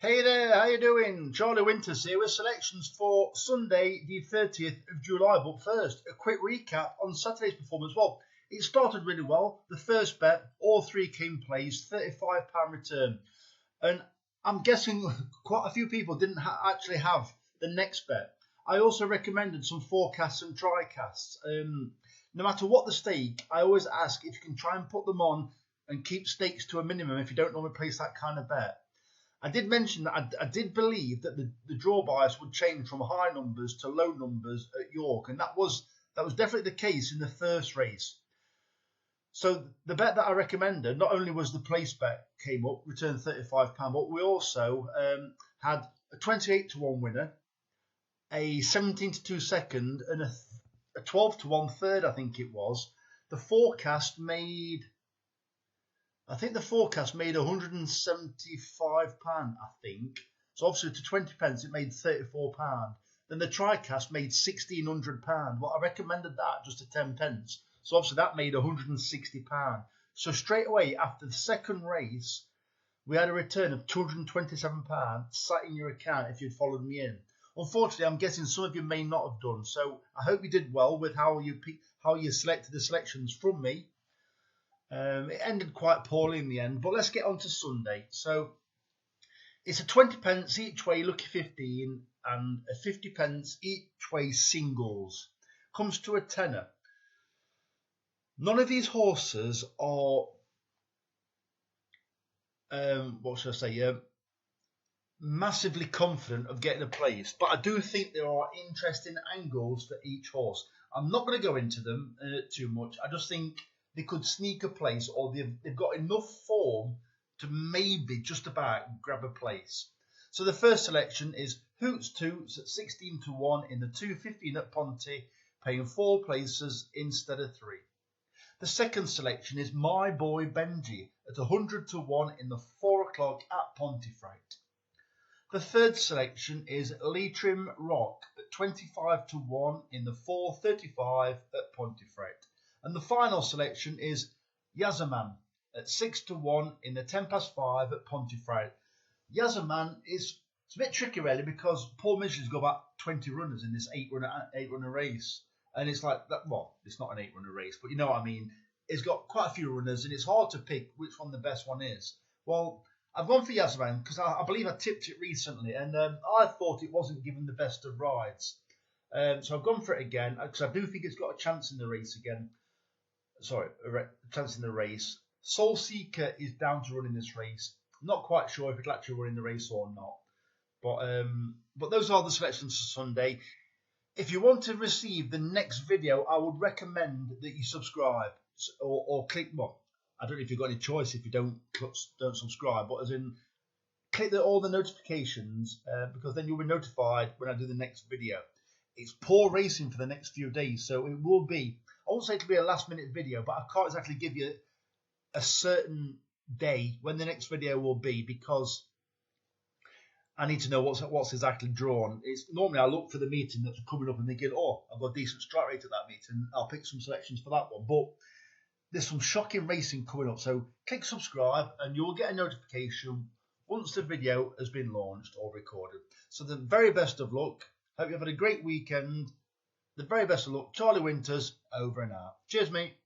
Hey there, how you doing? Charlie Winters here with selections for Sunday the 30th of July. But first, a quick recap on Saturday's performance. Well, it started really well. The first bet, all three came plays, £35 return. And I'm guessing quite a few people didn't actually have the next bet. I also recommended some forecasts and tricasts. No matter what the stake, I always ask if you can try and put them on and keep stakes to a minimum if you don't normally place that kind of bet. I did mention that I did believe that the draw bias would change from high numbers to low numbers at York, and that was definitely the case in the first race. So the bet that I recommended, not only was the place bet came up, returned £35, but we also had a 28 to 1 winner, a 17 to 2 second, and a 12 to 1 third, I think it was. The forecast made... I think the forecast made £175, I think. So obviously to 20 pence, it made £34. Then the Tricast made £1,600. Well, I recommended that just to 10 pence. So obviously that made £160. So straight away after the second race, we had a return of £227 sat in your account if you'd followed me in. Unfortunately, I'm guessing some of you may not have done. So I hope you did well with how you selected the selections from me. It ended quite poorly in the end, but let's get on to Sunday. So it's a 20 pence each way lucky 15 and a 50 pence each way singles. Comes to a tenner. None of these horses are, massively confident of getting a place, but I do think there are interesting angles for each horse. I'm not going to go into them too much. I just think they could sneak a place, or they've got enough form to maybe just about grab a place. So the first selection is Hoots Toots at 16 to 1 in the 2.15 at Ponty, paying 4 places instead of 3. The second selection is My Boy Benji at 100 to 1 in the 4 o'clock at Pontefract. The third selection is Leitrim Rock at 25 to 1 in the 4.35 at Pontefract. And the final selection is Yazaman at 6 to 1 in the 10 past 5 at Pontefract. Yazaman it's a bit tricky really, because Paul Midgley's got about 20 runners in this eight runner race. And it's like that. Well, it's not an 8-runner race, but you know what I mean. It's got quite a few runners, and it's hard to pick which one the best one is. Well, I've gone for Yazaman because I believe I tipped it recently, and I thought it wasn't given the best of rides. So I've gone for it again because I do think it's got a chance in the race again. Sorry, a chance in the race. Soul Seeker is down to run in this race. Not quite sure if it'll actually run in the race or not. But those are the selections for Sunday. If you want to receive the next video, I would recommend that you subscribe or click. Well, I don't know if you've got any choice if you don't subscribe, but as in click all the notifications because then you'll be notified when I do the next video. It's poor racing for the next few days, so it will be. I won't say it'll be a last-minute video, but I can't exactly give you a certain day when the next video will be because I need to know what's exactly drawn. It's normally I look for the meeting that's coming up and thinking, oh, I've got a decent strike rate at that meeting. I'll pick some selections for that one. But there's some shocking racing coming up, so click subscribe and you'll get a notification once the video has been launched or recorded. So the very best of luck. Hope you've had a great weekend. The very best of luck. Charlie Winters, over and out. Cheers, mate.